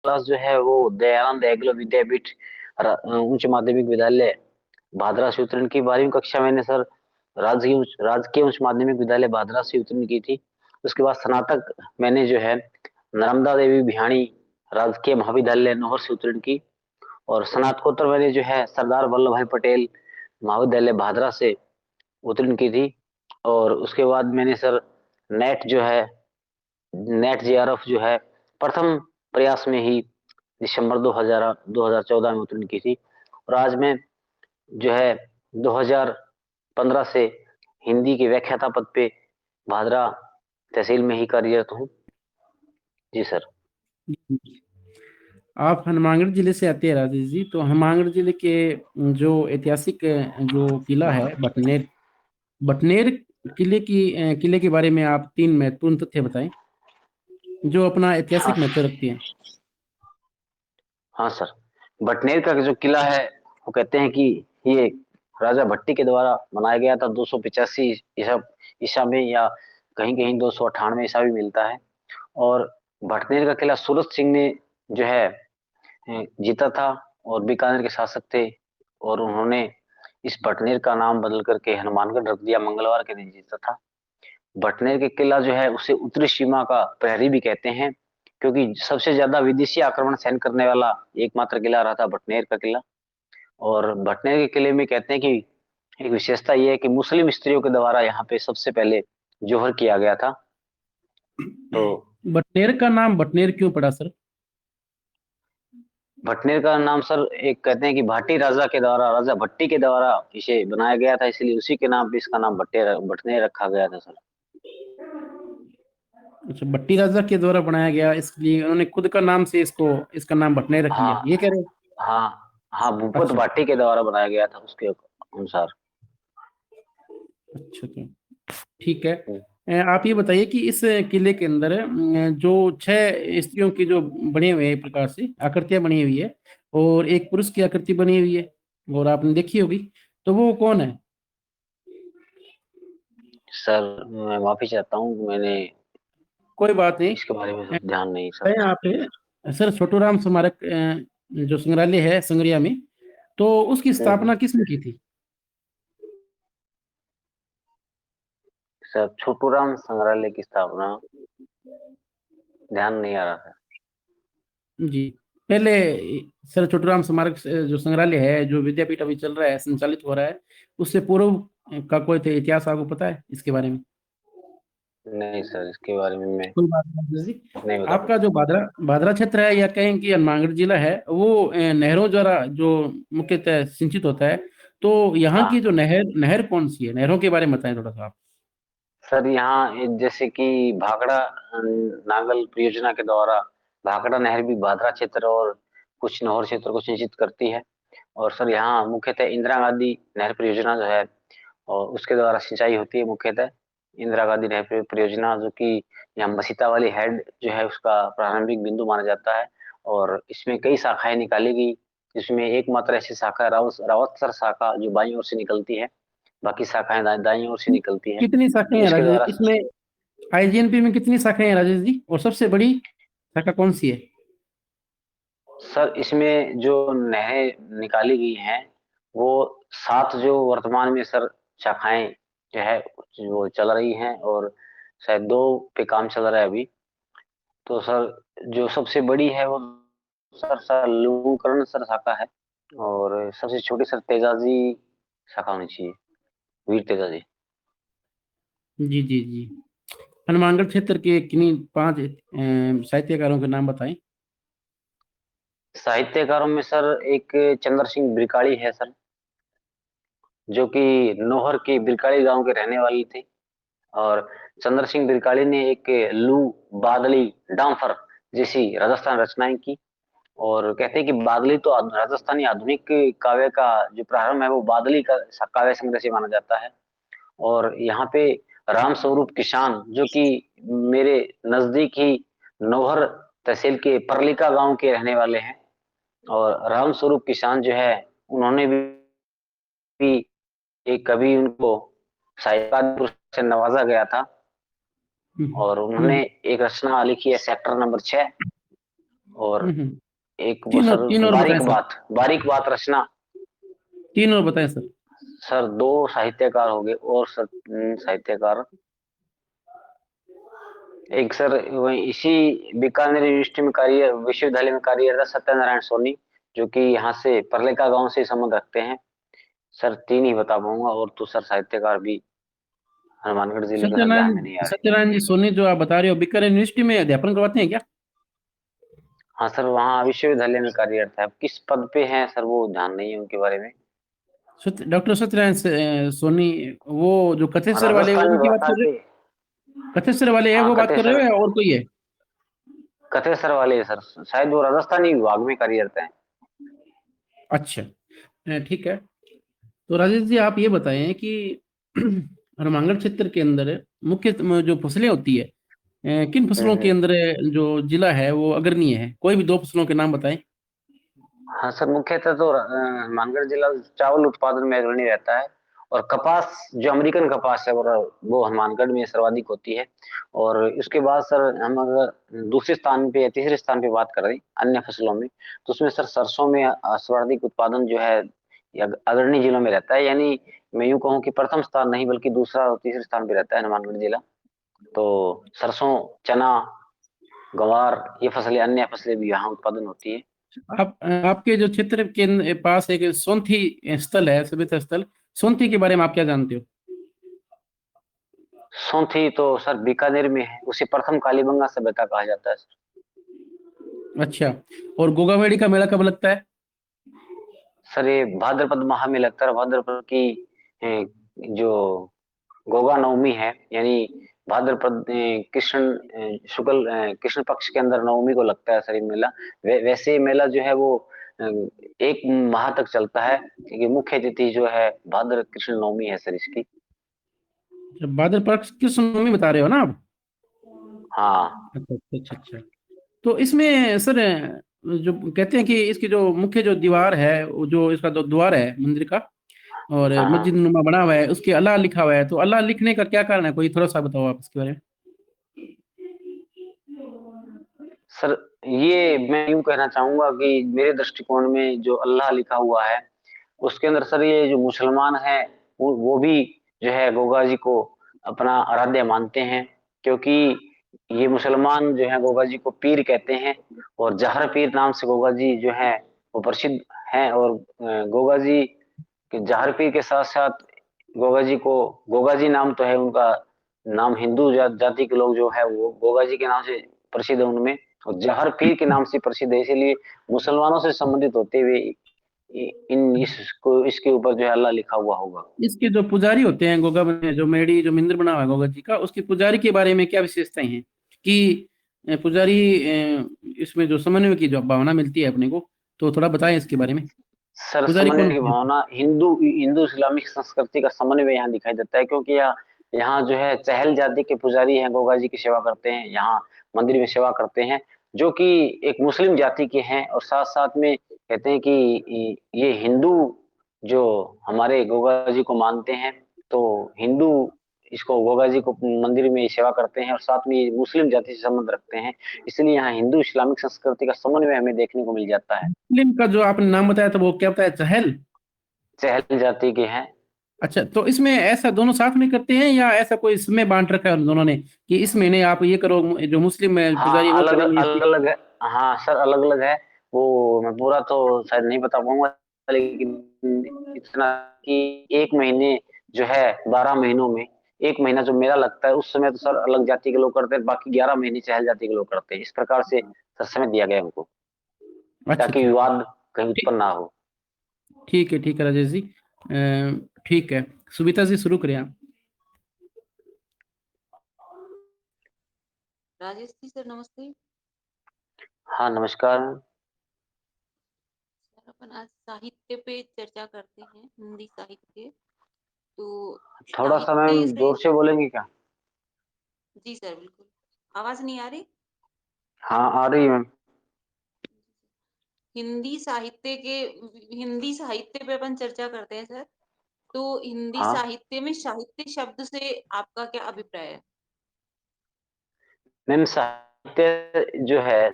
Class जो है वो दयानंद एग्लो विद्यापीठ उच्च माध्यमिक विद्यालय भादरा से उत्तीर्ण की। 12वीं कक्षा मैंने सर राजकीय उच्च माध्यमिक विद्यालय भादरा से उत्तीर्ण की थी। उसके बाद स्नातक मैंने जो है नर्मदा देवी बिहाणी राजकीय महाविद्यालय नौहर से उत्तीर्ण की। और स्नातकोत्तर मैंने जो है सरदार वल्लभ भाई पटेल महाविद्यालय भादरा से उत्तीर्ण की थी। और उसके बाद मैंने सर नेट जो है नेट जेआरएफ जो है प्रथम प्रयास में ही दिसंबर 2014 में उत्तीर्ण की थी। और आज मैं जो है 2015 से हिंदी के व्याख्याता पद पे भादरा तहसील में ही कार्यरत हूँ। जी सर। आप हनुमानगढ़ जिले से आते हैं राजेश जी, तो हनुमानगढ़ जिले के जो ऐतिहासिक जो किला है बटनेर, बटनेर किले के बारे में आप 3 महत्वपूर्ण तथ्य बताएं जो अपना हाँ ऐतिहासिक महत्व रखती हैं। हाँ सर, बटनेर का जो किला है वो कहते हैं कि ये राजा भट्टी के द्वारा बनाया गया था 285 ईसा ईसा में, या कहीं कहीं 298 ईसा भी मिलता है। और भटनेर का किला सूरत सिंह ने जो है जीता था, और बीकानेर के शासक थे, और उन्होंने इस बटनेर का नाम बदल करके हनुमानगढ़ रख दिया। मंगलवार के दिन जीता था। बटनेर के किला जो है उसे उत्तरी सीमा का प्रहरी भी कहते हैं, क्योंकि सबसे ज्यादा विदेशी आक्रमण सहन करने वाला एकमात्र किला रहा था बटनेर का किला। और बटनेर के किले में कहते हैं कि एक विशेषता यह है कि मुस्लिम स्त्रियों के द्वारा यहाँ पे सबसे पहले जोहर किया गया था। तो बटनेर का नाम बटनेर क्यों पड़ा सर? बटनेर का नाम सर, एक कहते हैं कि भाटी राजा के द्वारा, राजा भट्टी के द्वारा इसे बनाया गया था, इसलिए उसी के नाम पे इसका नाम बटनेर रखा गया था सर। अच्छा, भट्टी राजा के द्वारा बनाया गया, इसलिए उन्होंने खुद का नाम से इसको इसका नाम बटनेर रख लिया, हाँ ये कह रहे हो? हाँ हाँ, भूपत अच्छा भाटी के द्वारा बनाया गया था उसके अनुसार। अच्छा, तो ठीक है। आप ये बताइए कि इस किले के अंदर जो 6 स्त्रियों की जो बने हुए हैं, एक प्रकार से आकृतियां बनी हुई है, और एक पुरुष की आकृति बनी हुई है, और आपने देखी होगी, तो वो कौन है? सर मैं माफी चाहता हूँ, मैंने कोई बात नहीं। इसके बारे में ध्यान नहीं सर। है यहाँ पे सर छोटूराम स्मारक जो संग्रहालय है संगरिया में, तो उसकी हम्म। स्थापना किसने की थी? सर छोटूराम संग्रहालय की स्थापना ध्यान नहीं आ रहा है। जी, पहले सर छोटूराम स्मारक जो संग्रहालय है, जो विद्यापीठ अभी चल रहा है, संचालित हो रहा है, उससे पूर्व का कोई तो इतिहास आपको पता है इसके बारे में? नहीं सर, इसके बारे में मैं कोई बात नहीं जी। नहीं बता आपका सकता। जो भादरा भादरा क्षेत्र है, या कहें कि हनुमानगढ़ जिला है, वो नहरों द्वारा जो मुख्यतः सिंचित होता है, तो यहाँ की हाँ जो नहर नहर कौन सी है? नहरों के बारे में बताएं थोड़ा सा आप। सर, यहाँ जैसे कि भाखड़ा नागल परियोजना के द्वारा भाखड़ा नहर भी भादरा क्षेत्र और कुछ नहर क्षेत्र को सिंचित करती है। और सर यहाँ मुख्यतः इंदिरा गांधी नहर परियोजना जो है, और उसके द्वारा सिंचाई होती है मुख्यतः। इंदिरा गांधी नहर परियोजना, जो कि यहाँ मसीता वाली हेड जो है उसका प्रारंभिक बिंदु माना जाता है। और इसमें कई शाखाएं निकाली गई, जिसमें एकमात्र ऐसी शाखा रावतसर शाखा जो बाईं ओर से निकलती है, बाकी शाखाएं दाईं ओर से निकलती है। कितनी शाखाएं हैं इसके राजेश द्वारा इसमें? आईजीएनपी में कितनी शाखाएं हैं राजेश जी, और सबसे बड़ी शाखा कौन सी है? सर इसमें जो नहरें निकाली गई हैं वो 7 जो वर्तमान में सर शाखाएं जो है वो चल रही हैं, और शायद 2 पे काम चल रहा है अभी। तो सर जो सबसे बड़ी है वो सर लूकरण सर शाखा है, और सबसे छोटी सर तेजाजी शाखा होनी चाहिए, वीर तेजाजी। जी जी जी। हनुमानगढ़ क्षेत्र के किन्हीं 5 साहित्यकारों के नाम बताएं। साहित्यकारों में सर एक चंद्र सिंह बिरकाड़ी है सर, जो कि नौहर के बिरकाड़ी गांव के रहने वाले थे। और चंद्र सिंह बिरकाड़ी ने एक लू, बादली, डांफर जैसी राजस्थान रचनाएं की। और कहते हैं कि बादली तो राजस्थानी आधुनिक काव्य का जो प्रारंभ है वो बादली का काव्य संग्रह से माना जाता है। और यहाँ पे राम स्वरूप किसान, जो कि मेरे नजदीक ही नौहर तहसील के परलिका गांव के रहने वाले हैं। और राम स्वरूप किसान जो है उन्होंने भी एक कभी उनको साहित्य पुरस्कार से नवाजा गया था। हम्म, और हम्म, उन्होंने एक रचना लिखी है सेक्टर नंबर 6। और हम्म। एक वो तीन और सर, तीन और बताएं सर। बारीक बात रचना। तीन और बताएं सर। सर दो साहित्यकार हो गए, और सर साहित्यकार, एक सर वही इसी बीकानेर यूनिवर्सिटी में कार्य विश्वविद्यालय में कार्यरत सत्यनारायण सोनी, जो कि यहाँ से परलेका गांव से संबंध रखते हैं। सर तीन ही बता पाऊंगा, और तो सर साहित्यकार भी हनुमानगढ़ जिले के सर ध्यान में नहीं आ रहे। सत्यनारायण जी सोनी जो आप बता रहे हो बीकानेर यूनिवर्सिटी में अध्यापन करवाते हैं क्या? हाँ सर, वहाँ विश्वविद्यालय में कार्यरत है। अब किस पद पे हैं सर वो ध्यान नहीं है उनके बारे में। डॉक्टर सत्यनारायण सोनी, वो जो कथेसर वाले राजस्थान उनकी बात विभाग कर रहे के। हो? कथेसर वाले है हाँ वो बात कर रहे कथेसर, हो या और कोई है? कथेसर वाले सर, शायद वो राजस्थानी विभाग में कार्यरत है। अच्छा, ठीक है। तो राजेश जी आप ये बताएं कि हनुमानगढ़ क्षेत्र के अंदर मुख्य जो फसलें होती है, किन फसलों के हम्म। अंदर जो जिला है वो अग्रणीय है? कोई भी दो फसलों के नाम बताएं। हाँ सर, मुख्यतः तो मानगढ़ जिला चावल उत्पादन में अग्रणी रहता है, और कपास जो अमेरिकन कपास है वो हनुमानगढ़ में सर्वाधिक होती है। और उसके बाद सर हम अगर दूसरे स्थान पे या तीसरे स्थान पे बात करें अन्य फसलों में, तो उसमें सर सरसों में सर्वाधिक उत्पादन जो है ये अग्रणी जिलों में रहता है। यानी मैं यूं कहूँ कि प्रथम स्थान नहीं बल्कि दूसरा और तीसरे स्थान पे रहता है हनुमानगढ़ जिला। तो सरसों, चना, गवार, ये फसलें, अन्य फसलें भी यहाँ उत्पादन होती है। आपके जो क्षेत्र के पास एक सोंथी स्थल है, सभ्यता स्थल, सोंथी के बारे में आप क्या जानते हो? सोंथी तो सर बीकानेर में है, उसे प्रथम कालीबंगा सभ्यता कहा जाता है सर। अच्छा, और गोगावेड़ी का मेला कब लगता है? सर ये भाद्रपद माह में लगता है। भाद्रपद की जो गोगा नवमी है, यानी भाद्रपद कृष्ण शुक्ल कृष्ण पक्ष के अंदर नवमी को लगता है सर ये मेला। वैसे ये मेला जो है वो एक माह तक चलता है, क्योंकि मुख्य तिथि जो है भाद्र कृष्ण नवमी है सर इसकी। भाद्रपद कृष्ण नवमी बता रहे हो ना आप? हाँ। अच्छा अच्छा अच्छा अच्छा। तो इसमें सर जो कहते हैं कि इसकी जो मुख्य जो दीवार है, वो जो इसका जो द्वार है मंदिर का, और हाँ मस्जिद हाँ नुमा बना हुआ है, उसके अल्लाह लिखा हुआ है, तो अल्लाह लिखने का क्या कारण है? कोई थोड़ा सा बताओ आप इसके बारे में। सर, ये मैं यूं कहना चाहूंगा कि मेरे दृष्टिकोण में जो अल्लाह लिखा हुआ है, उसके अंदर सर ये जो मुसलमान है वो भी जो है गोगा जी को अपना आराध्य मानते हैं। क्योंकि ये मुसलमान जो है गोगा जी को पीर कहते हैं, और जहर पीर नाम से गोगा जी जो है वो प्रसिद्ध हैं। और गोगा जी के जहर पीर के साथ साथ गोगा जी को, गोगा जी नाम तो है उनका नाम, हिंदू जाति के लोग जो है वो गोगा जी के नाम से प्रसिद्ध है उनमें, और जहर पीर के नाम से प्रसिद्ध है। इसीलिए मुसलमानों से संबंधित होते हुए इन इसको इसके ऊपर जो है अल्लाह लिखा हुआ होगा। इसके जो पुजारी होते हैं गोगा में, जो मेड़ी जो मंदिर बना हुआ है गोगा जी का, उसके पुजारी के बारे में क्या विशेषताएं हैं कि पुजारी इसमें जो समन्वय की जो भावना मिलती है अपने को, तो थोड़ा बताएं इसके बारे में। सर पुजारी समन्वय कौन की होते हैं? भावना, हिंदू हिंदू इस्लामिक संस्कृति का समन्वय यहाँ दिखाई देता है। क्योंकि यहाँ जो है चहल जाति के पुजारी हैं, गोगा जी की सेवा करते हैं, यहाँ मंदिर में सेवा करते हैं, जो कि एक मुस्लिम जाति के हैं। और साथ साथ में कहते हैं कि ये हिंदू जो हमारे गोगा जी को मानते हैं, तो हिंदू इसको गोगा जी को मंदिर में सेवा करते हैं, और साथ में ये मुस्लिम जाति से संबंध रखते हैं। इसलिए यहाँ हिंदू इस्लामिक संस्कृति का समन्वय हमें देखने को मिल जाता है। मुस्लिम का जो आपने नाम बताया था वो क्या बताया, चहल? चहल जाति के हैं। अच्छा, तो इसमें ऐसा दोनों साथ में करते हैं या ऐसा कोई समय बांट रखा है उन दोनों ने कि इस महीने आप ये करो, जो मुस्लिम पुजारी है हाँ वो अलग करेंगे अलग अलग है। हाँ सर अलग अलग है। वो मैं पूरा तो शायद नहीं बता पाऊंगा, लेकिन इतना कि एक महीने जो है 12 महीनों में एक महीना जो मेला लगता है उस समय तो सर अलग जाति के लोग करते हैं, बाकी 11 महीने चहल जाति के लोग करते हैं। इस प्रकार से सर समय दिया गया है उनको, अच्छा ताकि अच्छा। विवाद कहीं ठीक, उत्पन्न ना हो। ठीक है राजेश जी। ठीक है, सुविता जी शुरू करें आप। राजेश जी सर नमस्ते। हाँ नमस्कार। सर अपन आज साहित्य पे चर्चा करते हैं, हिंदी साहित्य। तो थोड़ा सा मैम साहित्य से, जोर से बोलेंगे क्या? जी सर बिल्कुल। आवाज नहीं आ रही? हाँ आ रही है मैम। हिंदी साहित्य के, हिंदी साहित्य पे अपन चर्चा करते हैं सर। तो हिंदी हाँ साहित्य में साहित्य शब्द से आपका क्या अभिप्राय है? मैम, साहित्य जो है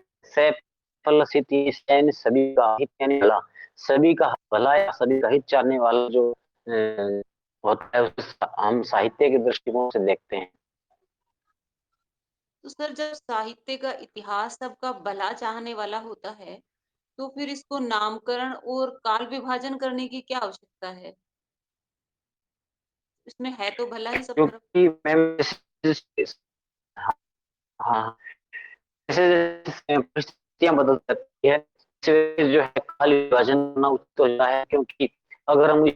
फलसिति यानी सभी का हित यानी भला, सभी का भला या सभी का हित चाहने वाला जो होता है उसे हम साहित्य के दृष्टिकोण से देखते हैं। तो सर जब साहित्य का इतिहास सबका भला चाहने वाला होता है, तो फिर इसको नामकरण और काल विभाजन करने की क्या आवश्यकता है? इसमें है तो भला ही सब तरफ। क्योंकि मैम हाँ, जैसे जैसे परिस्थितियां बदल सकती है, वैसे जो है काल विभाजन करना उचित हो जाता है, क्योंकि अगर हम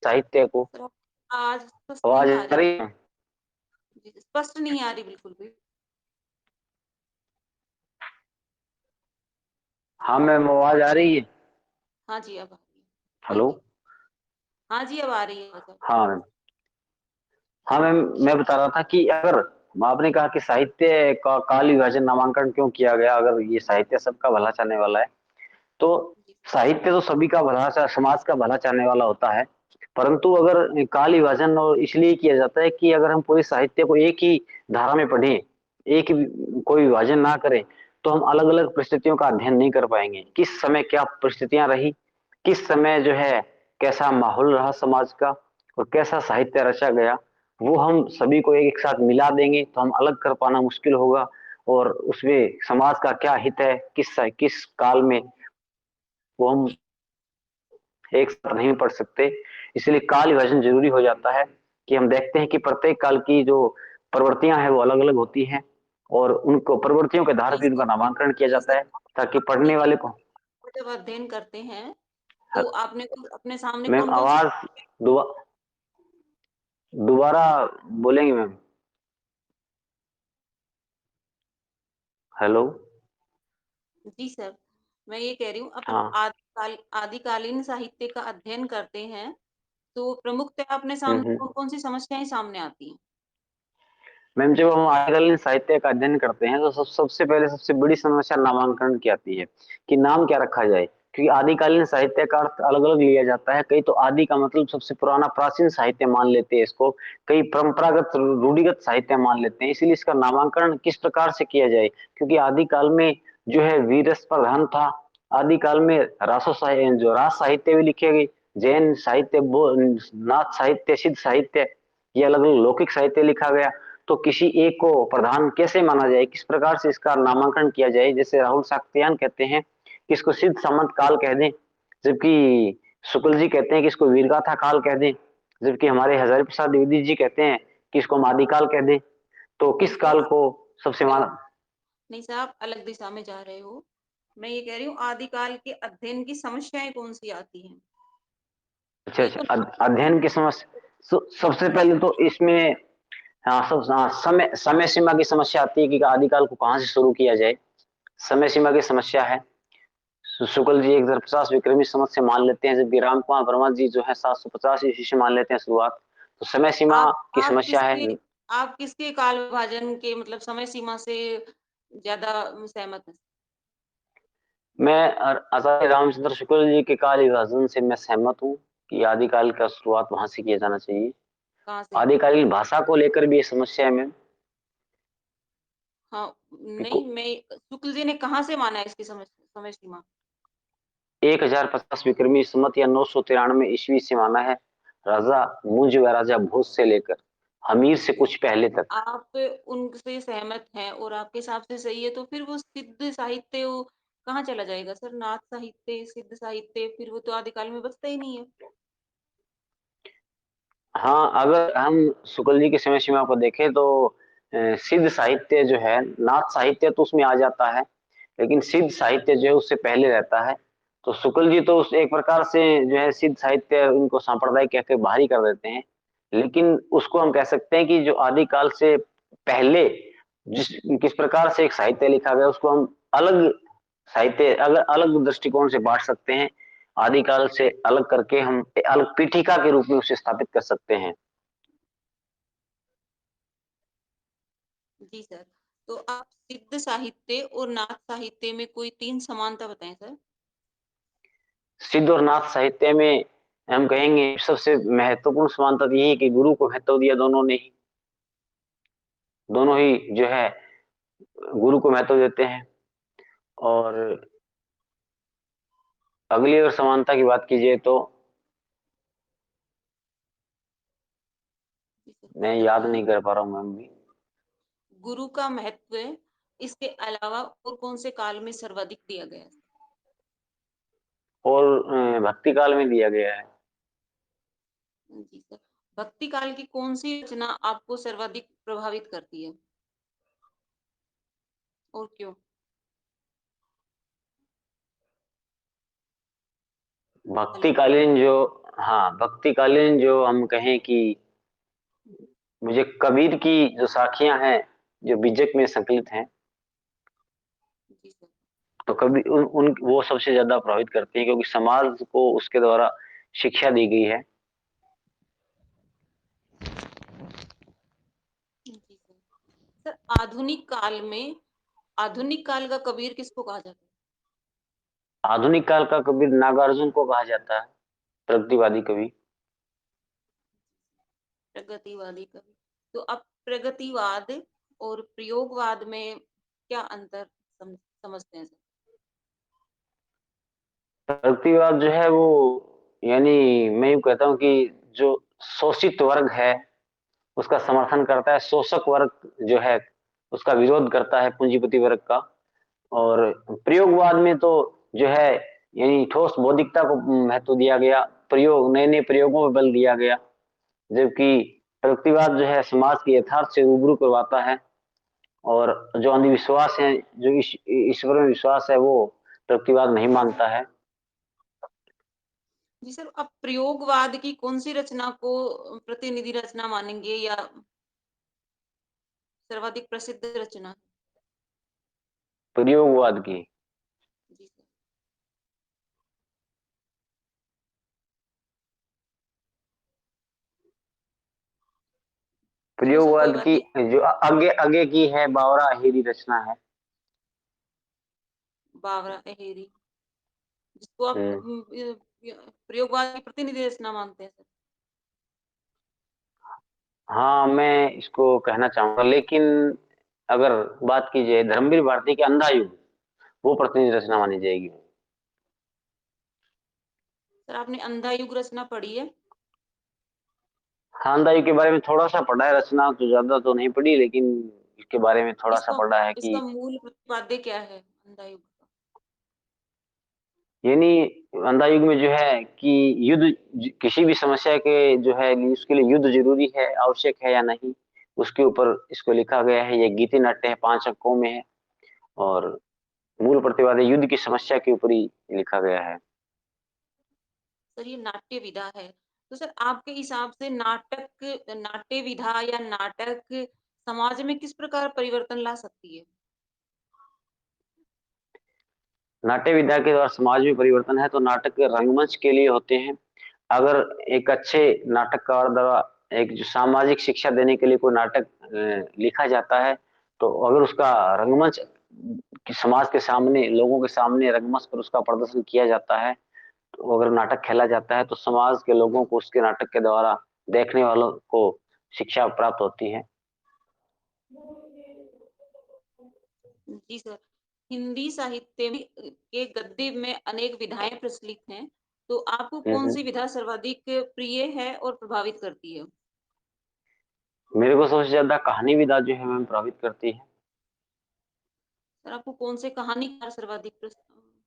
साहित्य को सर आज स्पष्ट आवाज नहीं आ आ रही। रही है। जी, स्पष्ट नहीं आ रही बिल्कुल भी। हाँ मैम, आवाज आ रही है। हाँ जी, अब आ रही है। हेलो। बोलिए। हाँ जी, अब आ रही है सर। हाँ मैम। हाँ मैम, मैं बता रहा था कि अगर आपने कहा कि साहित्य का काल विभाजन नामांकन क्यों किया गया, अगर ये साहित्य सबका भला चाहने वाला है, तो जी साहित्य तो सभी का भला समाज का भला चाहने वाला होता है। परंतु अगर काल विभाजन और इसलिए किया जाता है कि अगर हम पूरे साहित्य को एक ही धारा में पढ़ें, एक कोई विभाजन ना करें, तो हम अलग अलग परिस्थितियों का अध्ययन नहीं कर पाएंगे। किस समय क्या परिस्थितियां रही, किस समय जो है कैसा माहौल रहा समाज का, और कैसा साहित्य रचा गया, वो हम सभी को एक साथ मिला देंगे तो हम अलग कर पाना मुश्किल होगा। और उसमें समाज का क्या हित है, किस काल में, वो हम एक साथ नहीं पढ़ सकते। इसलिए काल विभाजन जरूरी हो जाता है कि हम देखते हैं कि प्रत्येक काल की जो प्रवृत्तियां हैं वो अलग अलग होती हैं, और उनको प्रवृत्तियों के आधार जी पर उनका सर। नामांकन किया जी जाता सर, है, ताकि आपने पढ़ने वाले को। जब अध्ययन करते हैं तो आपने अपने सामने मैम कौन कौन सी। आवाज दोबा- दोबारा बोलेंगे मैम? हेलो। जी सर, मैं ये कह रही हूँ अपन हाँ। आदिकालीन साहित्य का अध्ययन करते हैं, तो प्रमुखतः अपने सामने हम्म। कौन कौन सी समस्याएं सामने आती हैं? मैम, जब हम आदिकालीन साहित्य का अध्ययन करते हैं तो सबसे पहले सबसे बड़ी समस्या नामांकन की आती है कि नाम क्या रखा जाए। क्योंकि आदिकालीन साहित्य का अर्थ अलग अलग लिया जाता है। कई तो आदि का मतलब सबसे पुराना प्राचीन साहित्य मान लेते हैं इसको, कई परंपरागत रूढ़िगत साहित्य मान लेते हैं। इसीलिए इसका नामांकन किस प्रकार से किया जाए, क्योंकि आदिकाल में जो है वीर रस प्रधान था। आदिकाल में रासो साहित्य, जो रास साहित्य भी लिखे गए, जैन साहित्य, नाथ साहित्य, सिद्ध साहित्य, ये अलग अलग लौकिक साहित्य लिखा गया। तो किसी एक को प्रधान कैसे माना जाए, किस प्रकार से इसका नामांकन किया जाए। जैसे राहुल साक्तियान कहते हैं कि इसको सिद्ध सामंत काल कह दें, जबकि शुक्ल जी कहते हैं कि इसको वीरगाथा काल कह दें, जबकि हमारे हजारी प्रसाद द्विवेदी जी कहते हैं कि इसको हम आदिकाल कह दें। तो नहीं किस सर, काल आप को सबसे अलग माना? नहीं सर, आप अलग दिशा में जा रहे हो। मैं ये कह रही हूँ आदिकाल के अध्ययन की समस्याएं कौन सी आती हैं? अच्छा ये अच्छा, तो अध्ययन की समस्या। सबसे पहले तो इसमें हाँ, समय समय सीमा की समस्या आती है कि आदिकाल को कहाँ से शुरू किया जाए। समय सीमा की समस्या है। शुक्ल जी 1050 विक्रमी संवत से मान लेते हैं, जबकि रामकुमार वर्मा जी जो है 750 ईस्वी से मान लेते हैं शुरुआत। तो समय सीमा आप की आप समस्या किसके है। आप किसके काल विभाजन के मतलब समय सीमा से ज्यादा सहमत हैं? मैं आचार्य रामचंद्र शुक्ल जी के काल विभाजन से मैं सहमत हूँ कि आदिकाल का शुरुआत वहां से किया जाना चाहिए। कहाँ से? आदिकालीन भाषा को लेकर भी ये समस्या है मैम। हाँ, नहीं, मैं शुक्ल जी ने कहाँ से माना है इसकी समय सीमा? 1050 विक्रमी संवत या 993 ईस्वी से माना है, राजा मुंज व राजा भोज से लेकर हमीर से कुछ पहले तक। आप उनसे सहमत हैं और आपके हिसाब से सही है, तो फिर वो सिद्ध साहित्य वो कहाँ चला जाएगा सर? नाथ साहित्य, सिद्ध साहित्य, फिर वो तो आदिकाल में बचता ही नहीं है। हाँ, अगर हम शुक्ल जी की समय सीमा को देखें तो सिद्ध साहित्य जो है, नाथ साहित्य तो उसमें आ जाता है, लेकिन सिद्ध साहित्य जो है उससे पहले रहता है। तो शुक्ल जी तो उस एक प्रकार से जो है सिद्ध साहित्य उनको सांप्रदायिक कह के बाहर ही कर देते हैं। लेकिन उसको हम कह सकते हैं कि जो आदिकाल से पहले जिस किस प्रकार से एक साहित्य लिखा गया, उसको हम अलग साहित्य, अगर अलग दृष्टिकोण से बांट सकते हैं। आदिकाल से अलग करके हम एक अलग पीठिका के रूप में उसे स्थापित कर सकते हैं। जी सर, तो आप सिद्ध साहित्य और नाथ साहित्य में कोई तीन समानता बताएं सर। सिद्ध और नाथ साहित्य में हम कहेंगे सबसे महत्वपूर्ण समानता यही है कि गुरु को महत्व दिया दोनों ने ही। दोनों ही जो है गुरु को महत्व देते हैं। और अगली अगर समानता की बात कीजिए तो जी सर, मैं तीसरा याद क्या है? नहीं कर पा रहा हूँ मैम भी। गुरु का महत्व इसके अलावा और कौन से काल में सर्वाधिक दिया गया है? और भक्ति काल में दिया गया है। जी सर, भक्ति काल की कौन सी रचना आपको सर्वाधिक प्रभावित करती है और क्यों? हेलो। भक्तिकालीन जो, हाँ भक्तिकालीन जो हम कहें कि मुझे कबीर की जो साखियां हैं जो बीजक में संकलित हैं, जी सर। तो कभी उन वो सबसे ज्यादा प्रभावित करती हैं, क्योंकि समाज को उसके द्वारा शिक्षा दी गई है। जी सर। सर, आधुनिक काल का कबीर किसको कहा जाता है? आधुनिक काल का कबीर नागार्जुन को कहा जाता है, प्रगतिवादी कवि। प्रगतिवादी कवि। तो अब प्रगतिवाद और प्रयोगवाद में क्या अंतर समझते हैं सर? प्रगतिवाद जो है वो, यानी मैं यूं कहता हूँ कि जो शोषित वर्ग है उसका समर्थन करता है, शोषक वर्ग जो है उसका विरोध करता है, पूंजीपति वर्ग का। और प्रयोगवाद में तो जो है, यानी ठोस बौद्धिकता को महत्व दिया गया, प्रयोग नए नए प्रयोगों पर बल दिया गया। जबकि प्रगतिवाद जो है समाज के यथार्थ से रूबरू करवाता है, और जो अंधविश्वास है, जो ईश्वर में विश्वास है, वो प्रगतिवाद नहीं मानता है। जी सर, अब प्रयोगवाद की कौन सी रचना को प्रतिनिधि रचना मानेंगे या सर्वाधिक प्रसिद्ध रचना? प्रयोगवाद की, जी सर। चलो सर, कोई प्रयोगवाद बात की नहीं। जो आगे आगे की है बावरा अहिरी रचना है। बावरा अहेरी, जिसको आप हम्म, प्रयोगवाद की प्रतिनिधि रचना मानते हैं सर? हाँ मैं इसको कहना चाहूंगा, लेकिन अगर बात की जाए धर्मवीर भारती के अंधा युग, वो प्रतिनिधि रचना मानी जाएगी। सर, आपने अंधा युग रचना पढ़ी है? हाँ, अंधा युग के बारे में थोड़ा सा पढ़ा है, रचना तो ज्यादा तो नहीं पढ़ी, लेकिन इसके बारे में थोड़ा सा इसका पढ़ा है इसका कि मूल प्रतिपाद्य क्या है अंधा युग का? यानी अंधा युग में जो है कि युद्ध, किसी भी समस्या के जो है उसके लिए युद्ध जरूरी है, आवश्यक है या नहीं, उसके ऊपर इसको लिखा गया है। ये गीति नाट्य है, 5 अंकों में है, और मूल प्रतिवाद युद्ध की समस्या के ऊपर ही लिखा गया है। सर, ये नाट्य विधा है। तो सर, आपके हिसाब से नाट्य विधा या नाटक समाज में किस प्रकार परिवर्तन ला सकती है? नाट्य विद्या के द्वारा समाज में परिवर्तन है तो नाटक रंगमंच के लिए होते हैं। अगर एक अच्छे नाटककार द्वारा एक जो सामाजिक शिक्षा देने के लिए कोई नाटक लिखा जाता है, तो अगर उसका रंगमंच समाज के सामने, लोगों के सामने रंगमंच पर उसका प्रदर्शन किया जाता है, तो अगर नाटक खेला जाता है तो समाज के लोगों को उसके नाटक के द्वारा, देखने वालों को शिक्षा प्राप्त होती है। जी सर, हिंदी साहित्य के गद्य में अनेक विधाएं प्रचलित हैं, तो आपको कौन हम्म। सी विधा सर्वाधिक प्रिय है और प्रभावित करती है? मेरे को सबसे ज्यादा कहानी विधा जो है मैम प्रभावित करती है। सर, आपको कौन से कहानीकार सर्वाधिक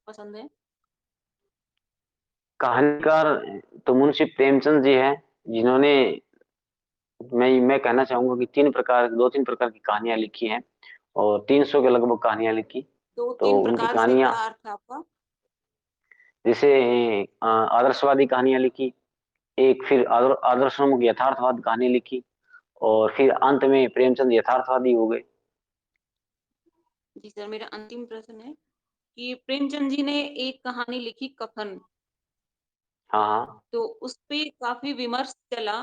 पसंद है? कहानीकार तो मुंशी प्रेमचंद जी हैं, जिन्होंने, मैं कहना चाहूंगा कि 2-3 प्रकार की कहानियां लिखी हैं, और 300 के लगभग कहानियां लिखी। दो तो तीन उनकी प्रकार से कहानियां, क्या अर्थ है आपका? जैसे आदर्शवादी कहानियां लिखी, एक फिर आदर्शोन्मुख यथार्थवाद कहानी लिखी, और फिर अंत में प्रेमचंद यथार्थवादी हो गए। जी सर, मेरा अंतिम प्रश्न है कि प्रेमचंद जी ने एक कहानी लिखी कफन, हाँ हाँ। तो उस पे काफी विमर्श चला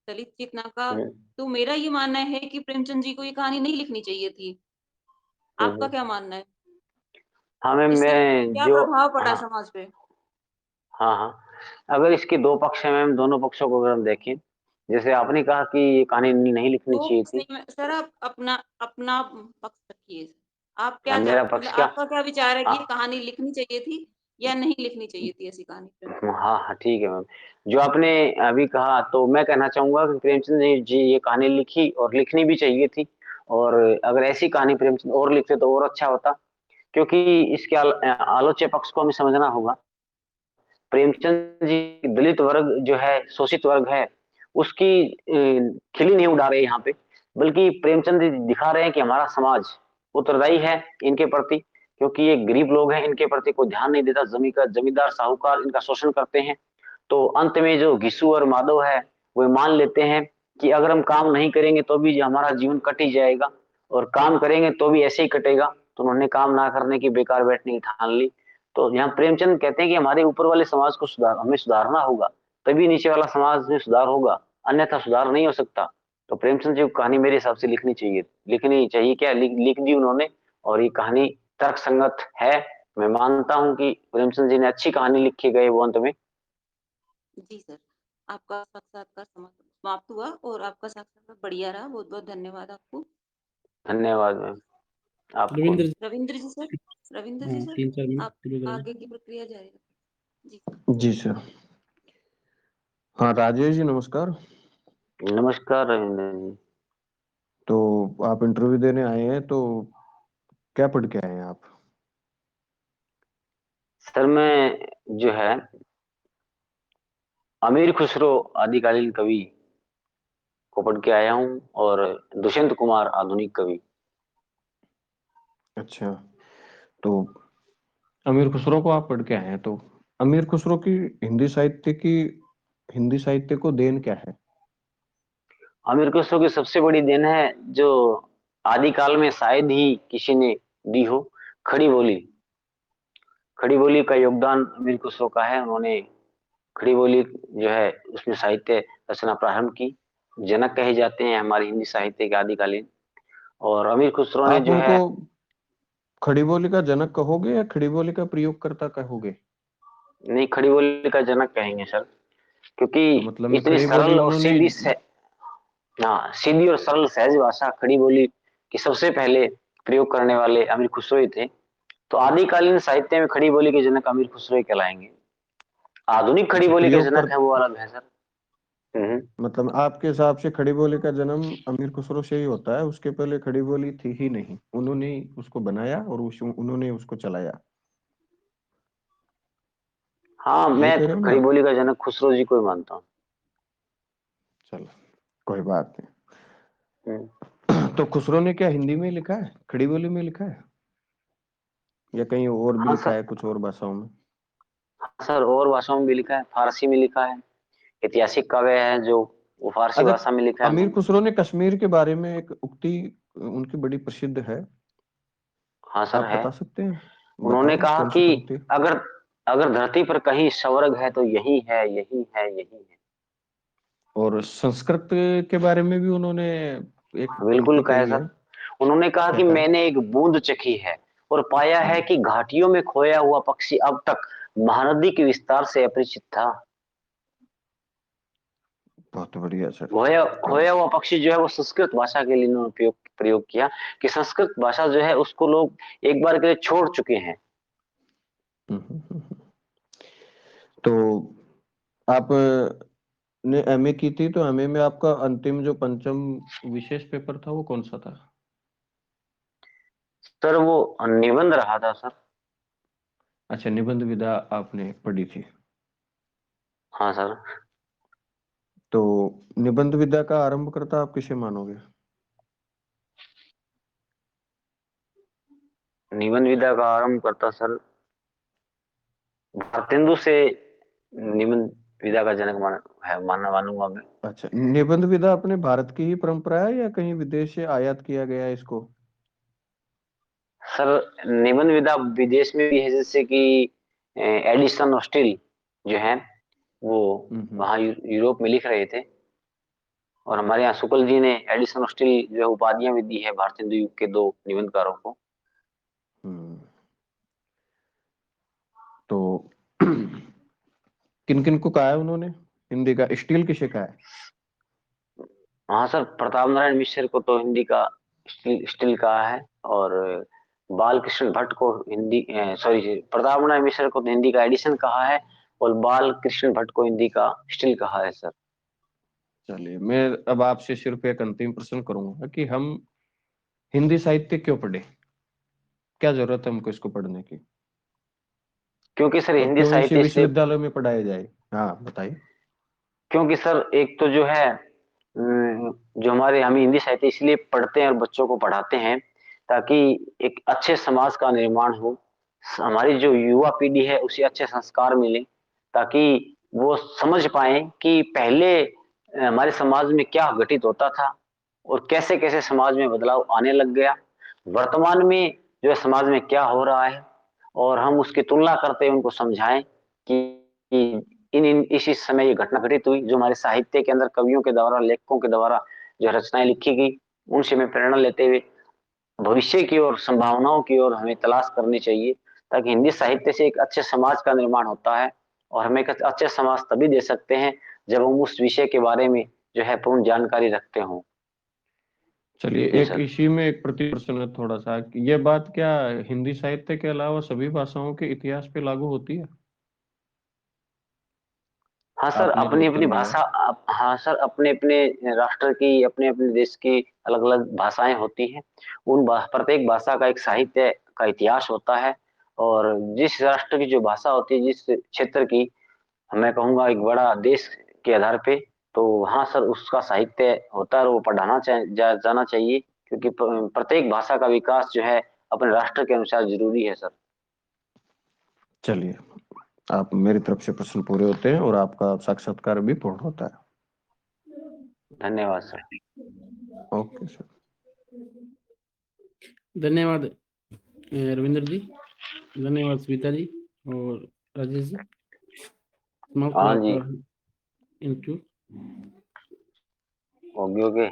दलित चेतना का। हम्म, तो मेरा ये मानना है कि प्रेमचंद जी को ये कहानी नहीं लिखनी चाहिए थी। आपका हम्म। क्या मानना है? हाँ मैम, इससे मैं क्या जो, प्रभाव पड़ा हाँ समाज पे? हाँ हाँ, अगर इसके दो पक्ष हैं मैम, दोनों पक्षों को अगर हम देखें, जैसे आपने कहा कि ये कहानी नहीं लिखनी तो चाहिए थी। सर, आप अपना अपना पक्ष रखिए। आप क्या मेरा मतलब पक्ष क्या, आपका क्या विचार है कि ये हाँ, कहानी लिखनी चाहिए थी या नहीं लिखनी चाहिए थी ऐसी कहानी प्रेमचंद? हाँ हाँ ठीक है मैम। जो आपने अभी कहा तो मैं कहना चाहूंगा कि प्रेमचंद जी ये कहानी लिखी और लिखनी भी चाहिए थी। और अगर ऐसी कहानी प्रेमचंद और लिखते तो और अच्छा होता। क्योंकि इसके आलोच्य पक्ष को हमें समझना होगा। प्रेमचंद जी दलित वर्ग जो है, शोषित वर्ग है, उसकी खिल्ली नहीं उड़ा रहे यहाँ पे। बल्कि प्रेमचंद जी दिखा रहे हैं कि हमारा समाज उत्तरदायी है इनके प्रति। क्योंकि ये गरीब लोग हैं, इनके प्रति कोई ध्यान नहीं देता। जमींदार साहूकार इनका शोषण करते हैं। तो अंत में जो घिसू और माधव है वो मान लेते हैं कि अगर हम काम नहीं करेंगे तो भी हमारा जीवन कट ही जाएगा, और काम करेंगे तो भी ऐसे ही कटेगा। तो उन्होंने काम ना करने की, बेकार बैठने की ठान ली। तो यहाँ प्रेमचंद कहते हैं कि हमारे ऊपर वाले समाज को हमें सुधारना होगा, तभी नीचे वाला समाज में सुधार होगा, अन्यथा सुधार नहीं हो सकता। तो प्रेमचंद जी को कहानी मेरे हिसाब से लिखनी चाहिए क्या, लिख दी उन्होंने। और ये कहानी तर्क संगत है। मैं मानता हूँ कि प्रेमचंद जी ने अच्छी कहानी लिखी गई वो अंत में। जी सर, आपका साक्षात्कार समाप्त हुआ और आपका साक्षात्कार बढ़िया रहा। बहुत बहुत धन्यवाद आपको। धन्यवाद मैम आपको। रविंद्र रविंद्र जी सर, रविंद्र जी हाँ, सर, 3-4 मिनट आप शुरू करें। आगे की प्रक्रिया जारी रखें। जी जी सर। हाँ राजेश जी नमस्कार। नमस्कार रविंद्र जी। तो आप इंटरव्यू देने आए हैं, तो क्या पढ़ के आए हैं आप? सर मैं जो है अमीर खुसरो आदिकालीन कवि को पढ़ के आया हूँ, और दुष्यंत कुमार आधुनिक कवि। अच्छा, तो अमीर खुसरो को आप पढ़ के आए हैं, तो अमीर खुसरो की हिंदी साहित्य को देन क्या है? अमीर खुसरो की सबसे बड़ी देन है जो आदिकाल में शायद ही किसी ने दी हो, खड़ी बोली। खड़ी बोली का योगदान अमीर खुसरो का है। उन्होंने खड़ी बोली जो है उसमें साहित्य रचना प्रारंभ की। जनक कहे जाते हैं हमारे हिंदी साहित्य के आदिकालीन। और अमीर खुसरो ने आप जो उनको है, खड़ी बोली का जनक कहोगे या खड़ी बोली का प्रयोगकर्ता कहोगे? नहीं, खड़ी बोली का जनक कहेंगे सर। क्योंकि तो मतलब में इतनी खड़ी बोली सरल और उन्होंने। हाँ, सीधी और सरल सहज भाषा खड़ी बोली की सबसे पहले प्रयोग करने वाले अमीर खुसरो ही थे। तो आदिकालीन साहित्य में खड़ी बोली के जनक अमीर खुसरो ही कहलाएंगे। आधुनिक खड़ी अच्छा, बोली के प्रयोग कर जनक है वो अलग है सर। हम्म। मतलब आपके हिसाब से खड़ी बोली का जन्म अमीर खुसरो से ही होता है, उसके पहले खड़ी बोली थी ही नहीं, उन्होंने ही उसको बनाया और उन्होंने उसको चलाया। हाँ, ये मैं कह रहे हो ना खड़ी आप? बोली का जनक खुसरो जी को ही मानता हूँ। चलो, कोई बात हम्म। नहीं। तो खुसरो ने क्या हिंदी में लिखा है, खड़ी बोली में लिखा है, या कहीं और भी हाँ लिखा सर। है कुछ और भाषाओं में? हाँ सर, और भाषाओं में भी लिखा है, फारसी में लिखा है। ऐतिहासिक काव्य है जो वो फारसी अच्छा, भाषा में लिखा है अमीर उन्होंने। खुसरो ने कश्मीर के बारे में एक उक्ति उनकी बड़ी प्रसिद्ध है, हाँ सर आप है। बता सकते हैं? उन्होंने बताओ कहा कौन सी कि पंक्ति। अगर अगर धरती पर कहीं स्वर्ग है तो यही है, यही है, यही है। और संस्कृत के बारे में भी उन्होंने एक बिल्कुल पंक्ति कहा है कही है। सर। उन्होंने कहा क्या कि कहा है? मैंने एक बूंद चखी है और पाया है कि घाटियों में खोया हुआ पक्षी अब तक महानदी के विस्तार से अपरिचित था। बहुत बढ़िया सर। खोया तो खोया हुआ पक्षी जो है वो संस्कृत भाषा के लिए इन्होंने प्रयोग किया, कि संस्कृत भाषा जो है उसको लोग एक बार के लिए छोड़ चुके हैं। हम्म, हम्म, हम्म। तो आप ने एमए की थी, तो एमए में आपका अंतिम जो पंचम विशेष पेपर था वो कौन सा था? सर वो निबंध रहा था सर। अच्छा, निबंध विधा आपने पढ़ी थी। हाँ सर। तो निबंध विधा का आरंभकर्ता आप किसे मानोगे? निबंध विधा का आरंभ करता सर भारतेंदु से निबंध विधा का जनक मानूंगा मैं। अच्छा, निबंध विधा अपने भारत की ही परंपरा है या कहीं विदेश से आयात किया गया है इसको? सर निबंध विधा विदेश में भी है, जैसे कि एडिसन ऑस्टिल जो है वो हम्म। वहाँ यूरोप में लिख रहे थे। और हमारे यहाँ शुक्ल जी ने एडिसन ऑस्टिल जो है उपाधियां भी दी है भारतेंदु युग के दो निबंधकारों को। हम्म। तो किन किन को कहा है उन्होंने हिंदी का, स्टील किसे कहा है? हाँ सर, प्रताप नारायण मिश्र को तो हिंदी का स्टिल कहा है। और बालकृष्ण भट्ट को हिंदी प्रतापनारायण मिश्र को हिंदी का एडिशन कहा है और बालकृष्ण भट्ट को हिंदी का स्टिल कहा है सर। चलिए, मैं अब आपसे सिर्फ एक अंतिम प्रश्न करूंगा कि हम हिंदी साहित्य क्यों पढ़े, क्या जरूरत है हमको इसको पढ़ने की, क्योंकि सर और हिंदी क्यों इसे साहित्य से, विश्वविद्यालय में पढ़ाया जाए? हाँ बताइए। क्योंकि सर एक तो जो है जो हम हिंदी साहित्य इसलिए पढ़ते हैं और बच्चों को पढ़ाते हैं ताकि एक अच्छे समाज का निर्माण हो, हमारी जो युवा पीढ़ी है उसे अच्छे संस्कार मिले, ताकि वो समझ पाए कि पहले हमारे समाज में क्या घटित होता था और कैसे कैसे समाज में बदलाव आने लग गया, वर्तमान में जो है समाज में क्या हो रहा है, और हम उसकी तुलना करते हुए उनको समझाएं कि इन इसी समय ये घटना घटित हुई, जो हमारे साहित्य के अंदर कवियों के द्वारा, लेखकों के द्वारा जो रचनाएं लिखी गई, उनसे हमें प्रेरणा लेते हुए भविष्य की ओर, संभावनाओं की ओर हमें तलाश करनी चाहिए, ताकि हिंदी साहित्य से एक अच्छे समाज का निर्माण होता है। और हम एक अच्छे समाज तभी दे सकते हैं जब हम उस विषय के बारे में जो है पूर्ण जानकारी रखते हों। चलिए, जी एक सर। इसी में एक प्रति प्रश्न है थोड़ा सा कि ये बात क्या हिंदी साहित्य के अलावा सभी भाषाओं के इतिहास पे लागू होती है? हाँ सर, आपने जो अपनी उत्तर अपनी दिया। भाषा, हाँ सर, अपने अपने राष्ट्र की, अपने अपने देश की अलग अलग भाषाएं होती हैं। प्रत्येक भाषा का एक साहित्य का इतिहास होता है, और जिस राष्ट्र की जो भाषा होती है, जिस क्षेत्र की, मैं कहूँगा एक बड़ा देश के आधार पे, तो हाँ सर उसका साहित्य होता है और वो जाना चाहिए, क्योंकि प्रत्येक भाषा का विकास जो है अपने राष्ट्र के अनुसार जरूरी है सर। चलिए, आप मेरी तरफ से प्रश्न पूरे होते हैं और आपका साक्षात्कार भी पूर्ण होता है। धन्यवाद सर। Okay sir. धन्यवाद रविंद्र जी, धन्यवाद स्मिता जी और राजेश जी। समाप्त हुआ हाँ जी, आपका इंटरव्यू। Okay okay.